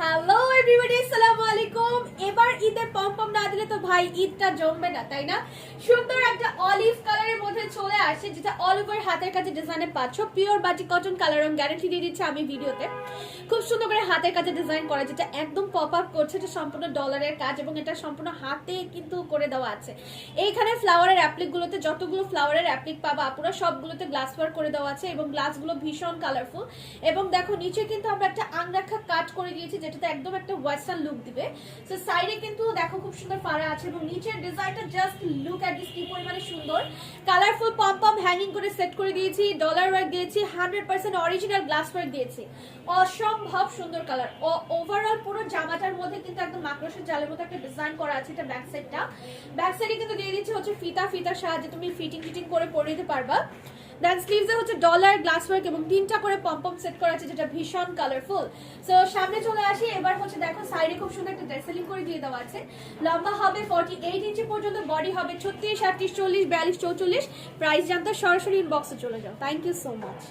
Hello everybody, আসসালামু আলাইকুম। এবার ঈদের পম না দিলে তো ভাই ঈদটা জমবে না, তাই না? সুন্দর একটা অলিভ কালারের মধ্যে চলে আসছে, যেটা অল ওভার হাতের কাছে ডিজাইনে পাচ্ছ। পিওর বাটিক কটন কালার রং গ্যারান্টি দিয়ে দিচ্ছে আমি ভিডিওতে। খুব সুন্দর করে হাতের কাছে ডিজাইন করা, যেটা একদম পপ আপ করছে। এটা সম্পূর্ণ ডলারের কাজ এবং এটা সম্পূর্ণ হাতে কিন্তু করে দেওয়া আছে। এইখানে ফ্লাওয়ারের অ্যাপ্লিক গুলোতে যতগুলো ফ্লাওয়ারের অ্যাপ্লিক পাবা আপুরা, সবগুলোতে গ্লাস ওয়ার্ক করে দেওয়া আছে এবং গ্লাসগুলো ভীষণ কালারফুল। এবং দেখো নিচে কিন্তু আমরা একটা আংরাখা কাট করে দিয়েছি, যেটাতে একদম একটা ওয়েস্টার্ন লুক দিবে। সো সাইডে কিন্তু দেখো খুব সুন্দর ফাড়া আছে এবং নিচের ডিজাইনটা জাস্ট লুক এট দিস, কি পরিমাণে সুন্দর। কালারফুল পম হ্যাঙ্গিং করে সেট করে দিয়েছি, ডলার ওয়ার্ক দিয়েছি, 100% অরিজিনাল গ্লাস ওয়ার্ক দিয়েছি। অসম্ভব সুন্দর কালার। ওভারঅল পুরো জামাটার মধ্যে কিন্তু একদম মাকড়সার জালের মতো একটা ডিজাইন করা আছে। এটা ব্যাক সাইডটা, ব্যাক সাইডে কিন্তু দিয়ে দিচ্ছে হচ্ছে ফিতার সাহায্যে তুমি ফিটিং করে পরে নিতে পারবা। দেন স্লিভসে হচ্ছে ডলার গ্লাস ওয়ার্ক এবং 3টা করে পম সেট করা আছে, যেটা ভীষণ কালারফুল। সো সামনে চলে আসি। এবার হচ্ছে দেখো সাইডে খুব সুন্দর একটা ড্রেসেলিং করে দিয়ে দেওয়া আছে। লম্বা হবে 48 ইঞ্চি পর্যন্ত, বডি হবে 36, 38, 40, 42, 44। প্রাইস জানতে সরাসরি ইনবক্সে চলে যাও। Thank you so much.